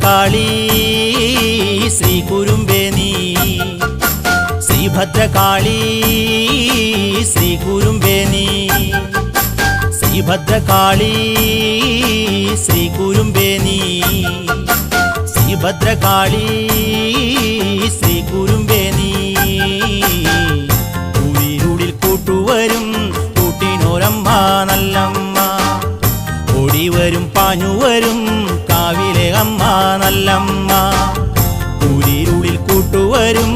ശ്രീഭദ്രകാളി ശ്രീ കുരുമ്പേനി ശ്രീഭദ്രകാളി ശ്രീ കുരുമ്പേനി ശ്രീഭദ്രകാളി ശ്രീ കുരുമ്പേനി ശ്രീഭദ്രകാളി ശ്രീ കുരുമ്പേനി ഉരിരുളിൽ കൂട്ടുവരും കൂട്ടിനോരമ്മ നല്ലമ്മ ഓടിവരും പാഞ്ഞുവരും കാവിലെ അമ്മ നല്ലമ്മ ഉരിരുളിൽ കൂട്ടുവരും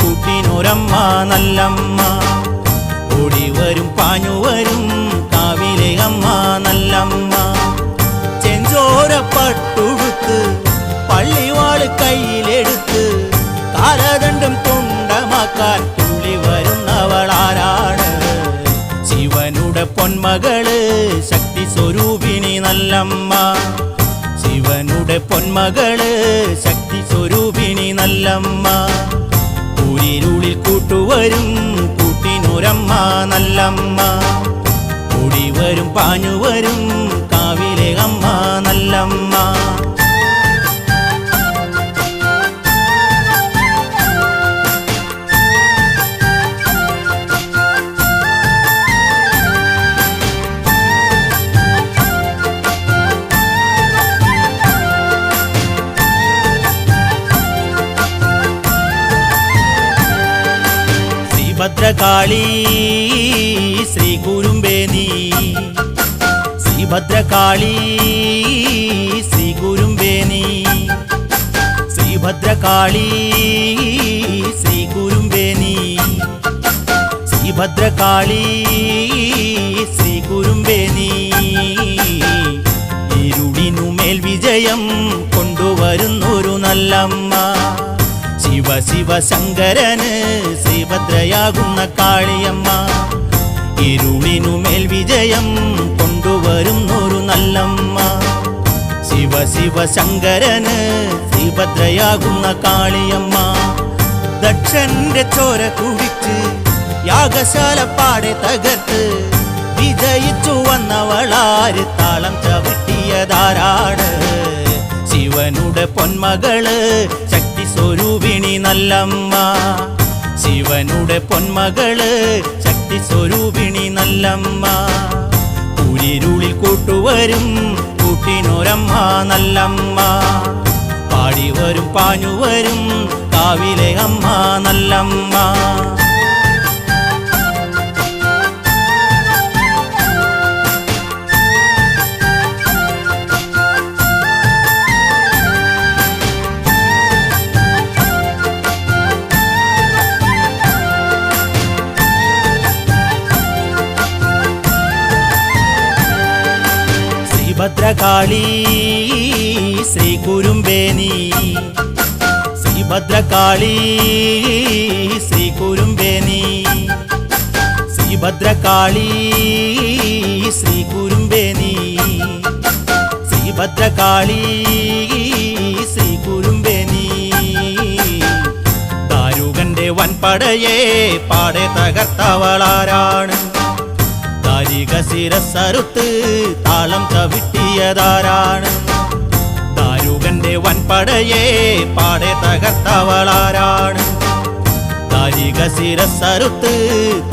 കൂട്ടിനോരമ്മ നല്ലമ്മ ഓടിവരും പാഞ്ഞുവരും കാവിലെ അമ്മ നല്ലമ്മ ചെഞ്ചോരപ്പട്ടുടുത്ത് പള്ളിവാള് കയ്യിലെടുത്ത് കാലദണ്ഡം തുണ്ടമാക്കാൻ തുള്ളി വരുന്നവളാരാണ് ശിവനുടെ പൊന്മകള് ശക്തി സ്വരൂപിണി നല്ലമ്മ ശിവനുടെ പൊന്മകള് ശക്തി സ്വരൂപിണി നല്ലമ്മ ഉരിരുളിൽ കൂട്ടുവരും കൂട്ടിനൊരമ്മ നല്ലമ്മ ഓടിവരും പാഞ്ഞുവരും കാവിലെ അമ്മ നല്ലമ്മ ശ്രീഭദ്രകാളി ശ്രീ കുരുമ്പേനി ശ്രീഭദ്രകാളി ശ്രീ കുരുമ്പേനി ശ്രീഭദ്രകാളി ശ്രീ കുരുമ്പേനി ശ്രീഭദ്രകാളി ശ്രീ കുരുമ്പേനി ഇരുളിനുമേൽ വിജയം കൊണ്ടുവരുന്നൊരു നല്ലമ്മ ശിവ ശിവ ശങ്കരന് ശ്രീഭദ്രയാകുന്ന കാളിയമ്മ ഇരുളിനുമേൽ വിജയം കൊണ്ടുവരുന്നൊരു നല്ലമ്മ ശിവ ശിവ ശങ്കരന് ശ്രീഭദ്രയാകുന്ന കാളിയമ്മ ദക്ഷന്റെ ചോര കുടിച്ച് യാഗശാല പാടെ തകർത്ത് വിജയിച്ചു വന്നവളാര് താളം ചവിട്ടിയതാരാണ് ശിവനുടെ പൊന്മകള് ശക്തി സ്വരൂപിണി നല്ലമ്മ ശിവനുടെ പൊന്മകള് ശക്തി സ്വരൂപിണി നല്ലമ്മ ഉരിരുളിൽ കൂട്ടുവരും കൂട്ടിനൊരമ്മ നല്ലമ്മ പാടിവരും പാഞ്ഞുവരും കാവിലെ അമ്മ നല്ലമ്മ ശ്രീഭദ്രകാളി ശ്രീ കുരുമ്പേനി ശ്രീഭദ്രകാളി ശ്രീ കുരുമ്പേനി ശ്രീഭദ്രകാളി ശ്രീ കുരുമ്പേനി ശ്രീഭദ്രകാളി ശ്രീ കുരുമ്പേനി ദാരുകന്റെ വൻപടയെ പാടെ തകർത്തവളാരാണ് ദാരിക ശിരസ്സറുത്ത് താളം ചവിട്ടിയതാരാണ് ദാരുകന്റെ വൻപടയെ പാടെ തകർത്തവളാരാണ് ദാരിക ശിരസ്സറുത്ത്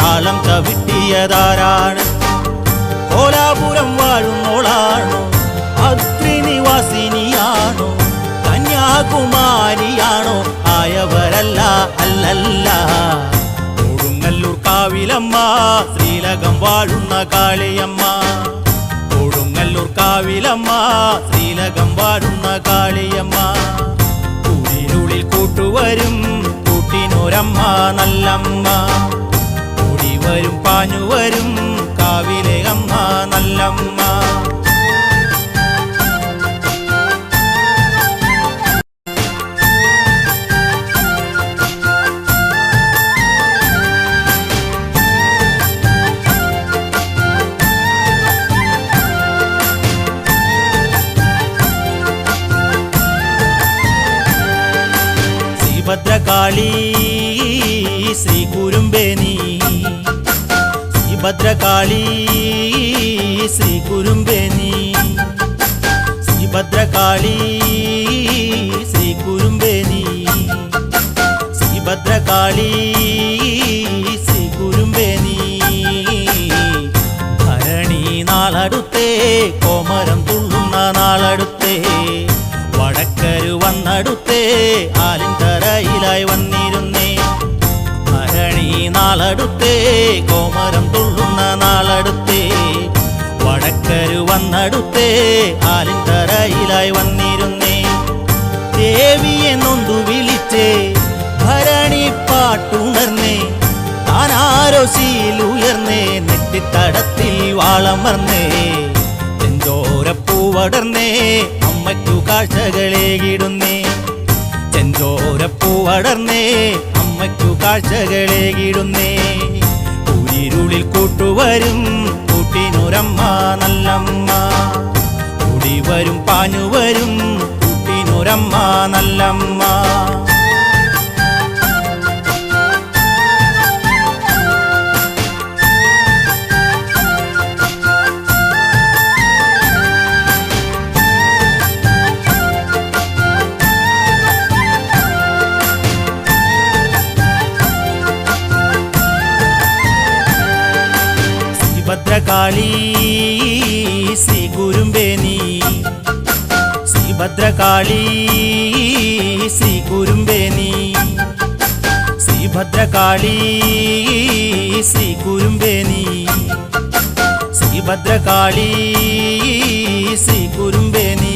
താളം ചവിട്ടിയതാരാണ് കോലാപുരം വാഴുന്നോളാണോ അഗ്നിവാസിനിയാണോ കന്യാകുമാരിയാണോ ആയവരല്ല അല്ലല്ല കൊടുങ്ങല്ലൂർ കാവിലമ്മ ശ്രീലകം വാഴുന്ന കാളിയമ്മ കൊടുങ്ങല്ലൂർ കാവിലമ്മ ശ്രീലകം വാഴുന്ന കാളിയമ്മ ഉരിരുളിൽ കൂട്ടുവരും കൂട്ടിനൊരമ്മ നല്ലമ്മ ഓടിവരും പാഞ്ഞുവരും കാവിലെ അമ്മ നല്ലമ്മ ശ്രീഭദ്രകാളി ശ്രീ കുരുമ്പേനി ശ്രീഭദ്രകാളി ശ്രീ കുരുമ്പേനി ശ്രീഭദ്രകാളി ശ്രീ കുരുമ്പേനി ശ്രീഭദ്രകാളി ശ്രീ കുരുമ്പേനി ഭരണി നാളടുത്തേ കോമരം തുള്ളുന്ന നാളടുത്തേ വടക്കരു വന്നടുത്തേ ആലിൻതറയിലായി വന്നിരുന്നേ ഭരണി നാളടുത്തേ കോമരം തുള്ളുന്ന നാളടുത്തേ വടക്കരു വന്നടുത്തേ ആലിൻതറയിലായി വന്നിരുന്നേ ദേവിയെ നൊന്തു വിളിച്ചേ ഭരണി പാട്ടുണർന്നേ താനാരോശിയിലുയർന്നേ നെറ്റിത്തടത്തിൽ വാളമർന്നേ ചെഞ്ചോരപ്പൂവടർന്നേ അമ്മയ്ക്കു കാഴ്ചകളേകിടുന്നേ ചെഞ്ചോരപ്പൂവടർന്നേ അമ്മയ്ക്കു കാഴ്ചകളേകിടുന്നേ ഉരിരുളിൽ കൂട്ടുവരും കൂട്ടിനൊരമ്മ നല്ലമ്മ കൂടിവരും പാഞ്ഞുവരും കൂട്ടിനൊരമ്മ നല്ലമ്മ ശ്രീഭദ്രകാളി ശ്രീ കുരുമ്പേനി ശ്രീഭദ്രകാളി ശ്രീ കുരുമ്പേനി ശ്രീഭദ്രകാളി ശ്രീ കുരുമ്പേനി ശ്രീഭദ്രകാളി ശ്രീ കുരുമ്പേനി